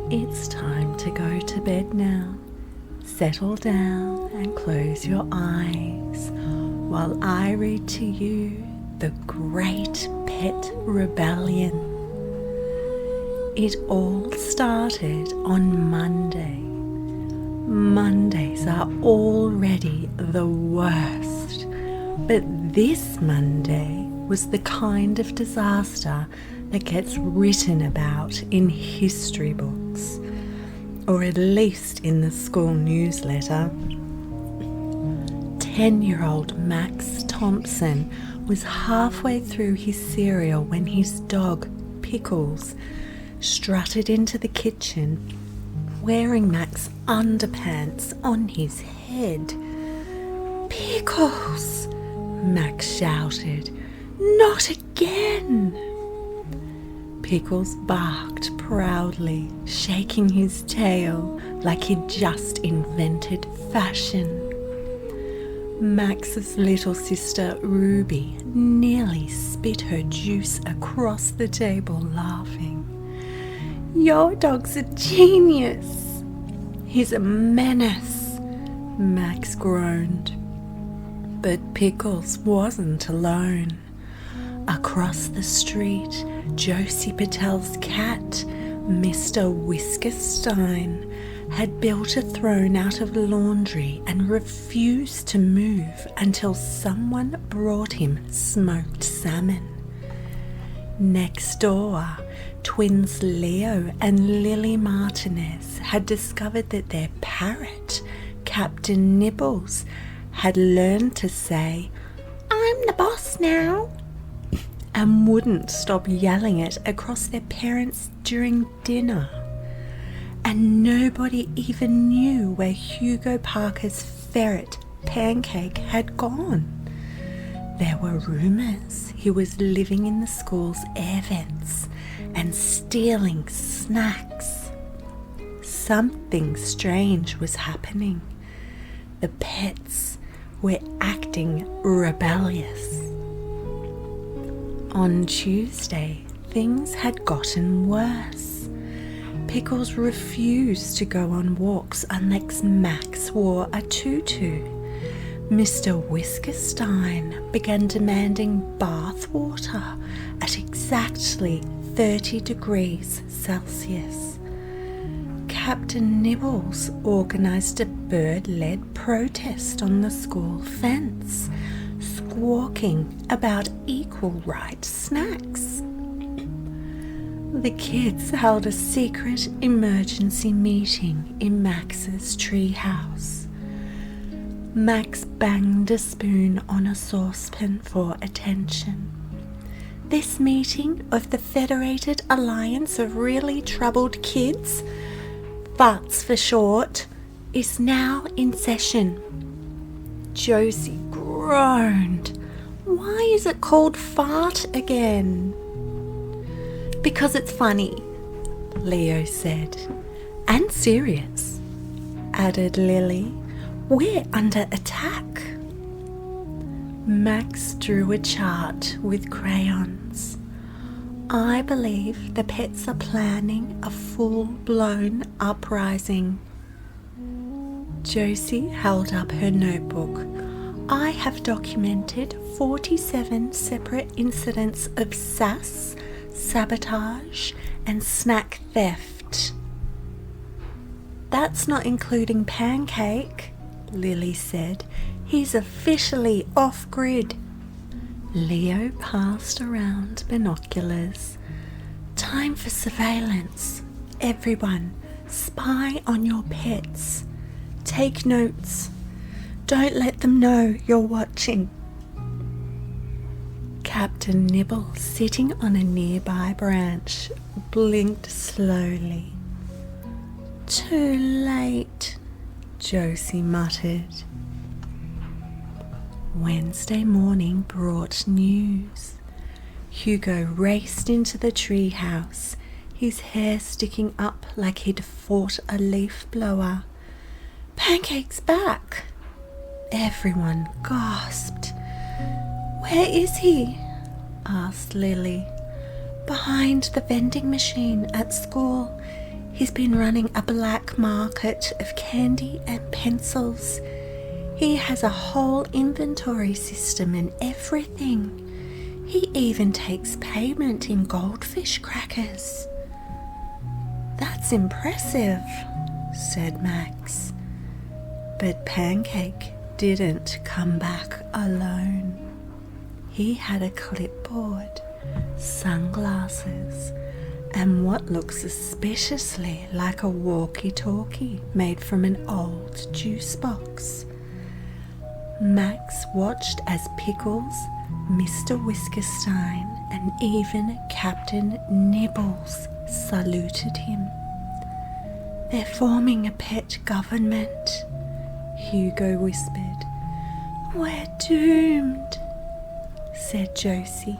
It's time to go to bed now. Settle down and close your eyes while I read to you The Great Pet Rebellion. It all started on Monday. Mondays are already the worst, but this Monday was the kind of disaster that gets written about in history books, or at least in the school newsletter. 10-year-old Max Thompson was halfway through his cereal when his dog, Pickles, strutted into the kitchen wearing Max's underpants on his head. "Pickles!" Max shouted. "Not again!" Pickles barked proudly, shaking his tail like he'd just invented fashion. Max's little sister Ruby nearly spit her juice across the table, laughing. "Your dog's a genius." "He's a menace," Max groaned. But Pickles wasn't alone. Across the street, Josie Patel's cat, Mr. Whiskerstein, had built a throne out of laundry and refused to move until someone brought him smoked salmon. Next door, twins Leo and Lily Martinez had discovered that their parrot, Captain Nibbles, had learned to say, "I'm the boss now," and wouldn't stop yelling it across their parents during dinner. And nobody even knew where Hugo Parker's ferret, Pancake, had gone. There were rumours he was living in the school's air vents and stealing snacks. Something strange was happening. The pets were acting rebellious. On Tuesday, things had gotten worse. Pickles refused to go on walks unless Max wore a tutu. Mr. Whiskerstein began demanding bath water at exactly 30 degrees Celsius. Captain Nibbles organised a bird-led protest on the school fence, squawking about equal rights snacks. The kids held a secret emergency meeting in Max's treehouse. Max banged a spoon on a saucepan for attention. "This meeting of the Federated Alliance of Really Troubled Kids, FARTS for short, is now in session." Josie groaned. "Why is it called fart again?" "Because it's funny," Leo said. "And serious," added Lily. "We're under attack." Max drew a chart with crayons. "I believe the pets are planning a full-blown uprising." Josie held up her notebook. "I have documented 47 separate incidents of sass, sabotage, and snack theft." "That's not including Pancake," Lily said. "He's officially off-grid." Leo passed around binoculars. "Time for surveillance. Everyone, spy on your pets. Take notes. Don't let them know you're watching." Captain Nibble, sitting on a nearby branch, blinked slowly. "Too late," Josie muttered. Wednesday morning brought news. Hugo raced into the treehouse, his hair sticking up like he'd fought a leaf blower. "Pancake's back!" Everyone gasped. "Where is he?" asked Lily. "Behind the vending machine at school. He's been running a black market of candy and pencils. He has a whole inventory system and everything. He even takes payment in goldfish crackers. That's impressive, said Max. But Pancake didn't come back alone. He had a clipboard, sunglasses, and what looks suspiciously like a walkie-talkie made from an old juice box. Max watched as Pickles, Mr. Whiskerstein, and even Captain Nibbles saluted him. They're forming a pet government, Hugo whispered. We're doomed, said Josie.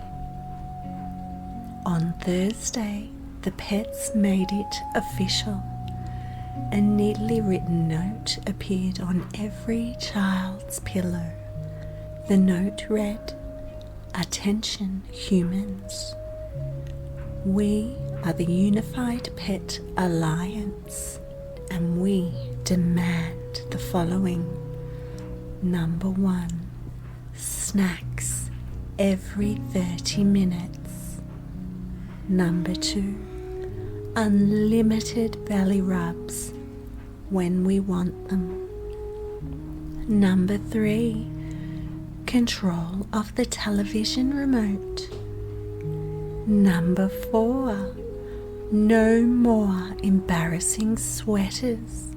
On Thursday, the pets made it official. A neatly written note appeared on every child's pillow. The note read, "Attention humans. We are the Unified Pet Alliance, and we demand the following. Number 1, snacks every 30 minutes. Number 2, unlimited belly rubs when we want them. Number 3, control of the television remote. Number 4, no more embarrassing sweaters.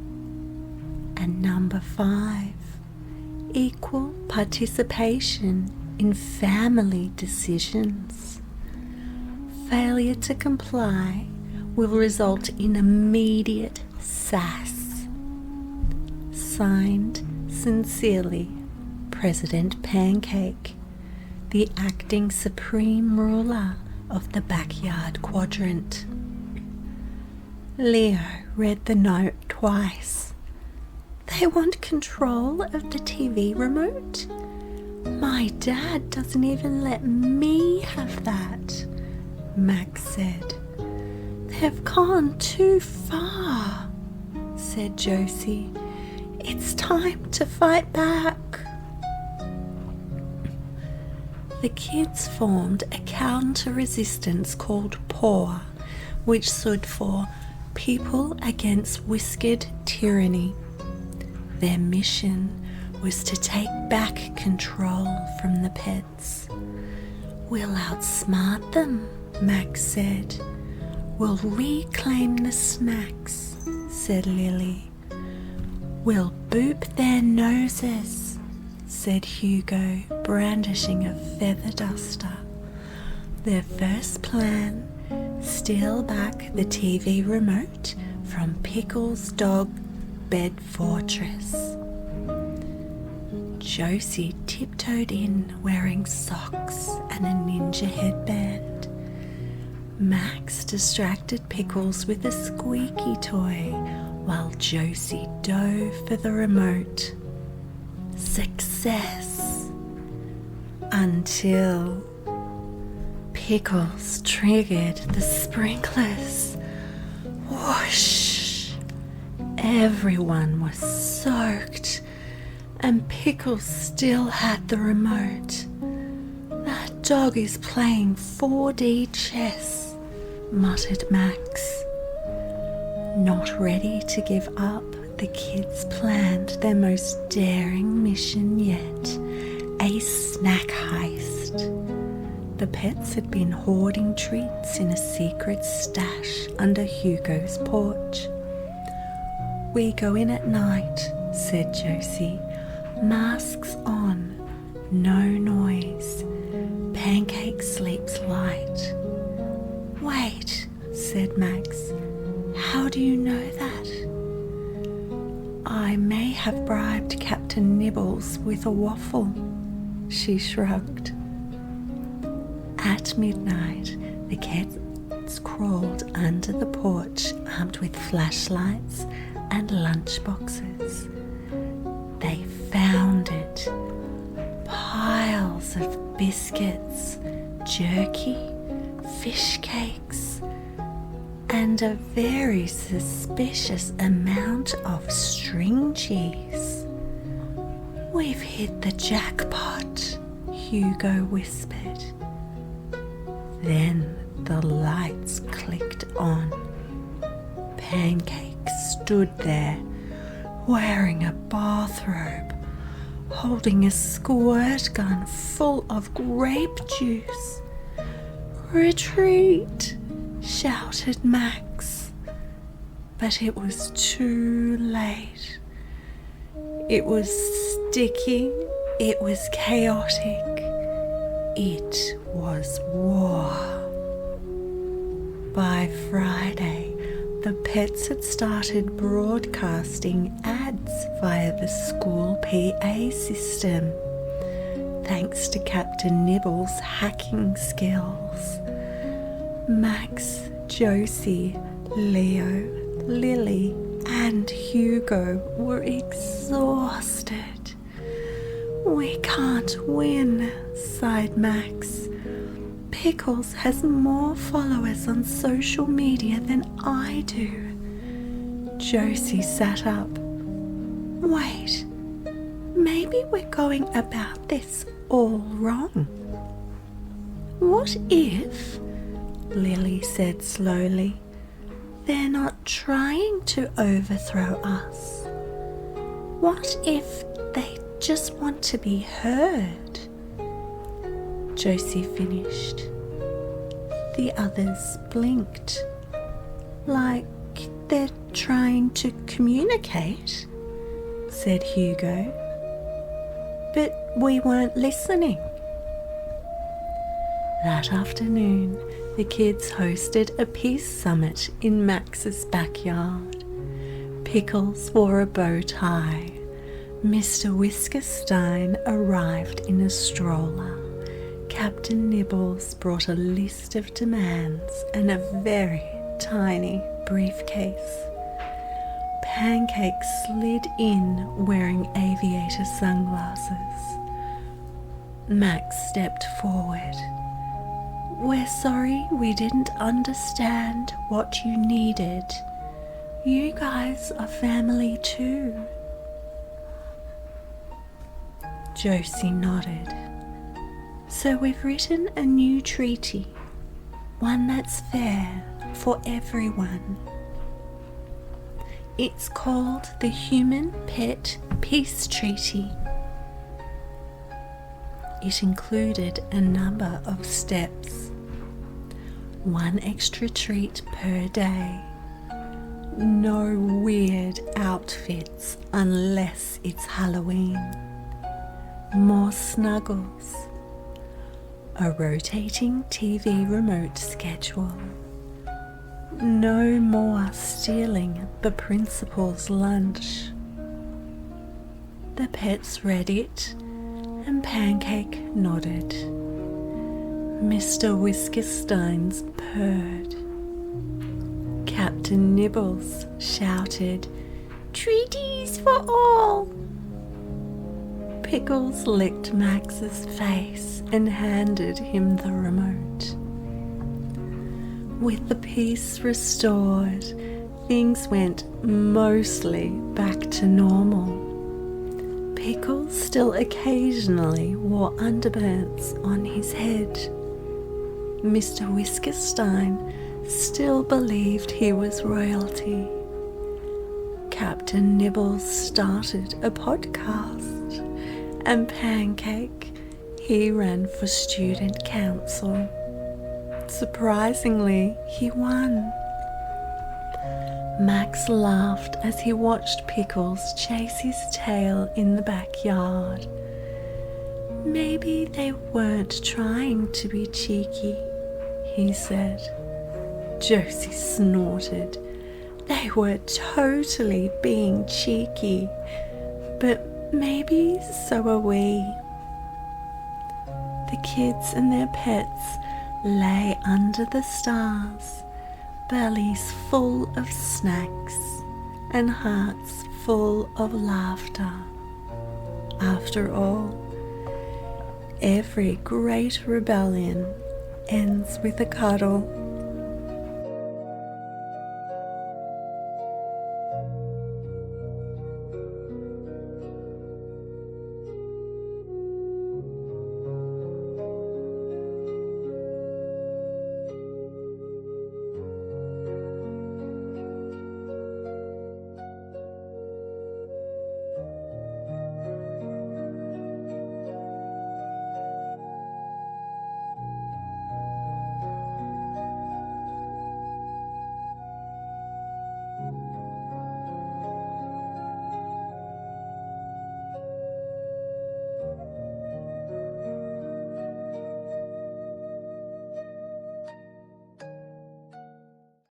And number 5, equal participation in family decisions. Failure to comply will result in immediate sass. Signed, sincerely, President Pancake, the acting supreme ruler of the backyard quadrant. Leo read the note twice. They want control of the TV remote? My dad doesn't even let me have that, Max said. They've gone too far, said Josie. It's time to fight back. The kids formed a counter-resistance called PAW, which stood for People Against Whiskered Tyranny. Their mission was to take back control from the pets. We'll outsmart them, Max said. We'll reclaim the snacks, said Lily. We'll boop their noses, said Hugo, brandishing a feather duster. Their first plan, steal back the TV remote from Pickles' dog bed fortress. Josie tiptoed in wearing socks and a ninja headband. Max distracted Pickles with a squeaky toy while Josie dove for the remote. Success! Until Pickles triggered the sprinklers. Whoosh! Everyone was soaked, and Pickles still had the remote. That dog is playing 4D chess, muttered Max. Not ready to give up, the kids planned their most daring mission yet, a snack heist. The pets had been hoarding treats in a secret stash under Hugo's porch. We go in at night, said Josie. Masks on, no noise. Pancake sleeps light. Wait, said Max. How do you know that? I may have bribed Captain Nibbles with a waffle, she shrugged. At midnight, the cats crawled under the porch armed with flashlights and lunchboxes. They found it. Piles of biscuits, jerky, fish cakes. and a very suspicious amount of string cheese. "We've hit the jackpot," Hugo whispered. Then the lights clicked on. Pancake stood there, wearing a bathrobe, holding a squirt gun full of grape juice. "Retreat!" shouted Max. But it was too late. It was sticky, it was chaotic, it was war. By Friday, the pets had started broadcasting ads via the school PA system, thanks to Captain Nibbles' hacking skills. Max, Josie, Leo, Lily, and Hugo were exhausted. "We can't win," sighed Max. "Pickles has more followers on social media than I do." Josie sat up. "Wait, maybe we're going about this all wrong. What if," Lily said slowly, "they're not trying to overthrow us? What if they just want to be heard?" Josie finished. The others blinked, like they're trying to communicate, said Hugo. "But we weren't listening." That afternoon, the kids hosted a peace summit in Max's backyard. Pickles wore a bow tie. Mr. Whiskerstein arrived in a stroller. Captain Nibbles brought a list of demands and a very tiny briefcase. Pancake slid in wearing aviator sunglasses. Max stepped forward. "We're sorry we didn't understand what you needed. You guys are family too." Josie nodded. "So we've written a new treaty, one that's fair for everyone. It's called the Human Pet Peace Treaty." It included a number of steps. 1 extra treat per day. No weird outfits unless it's Halloween. More snuggles. A rotating TV remote schedule. No more stealing the principal's lunch. The pets read it, and Pancake nodded. Mr. Whiskerstein's purred. Captain Nibbles shouted, "Treaties for all!" Pickles licked Max's face and handed him the remote. With the peace restored, things went mostly back to normal. Pickles still occasionally wore underpants on his head. Mr. Whiskerstein still believed he was royalty. Captain Nibbles started a podcast, and Pancake, he ran for student council. Surprisingly, he won. Max laughed as he watched Pickles chase his tail in the backyard. "Maybe they weren't trying to be cheeky," he said. Josie snorted. "They were totally being cheeky, but maybe so are we." The kids and their pets lay under the stars, bellies full of snacks and hearts full of laughter. After all, every great rebellion ends with a cuddle.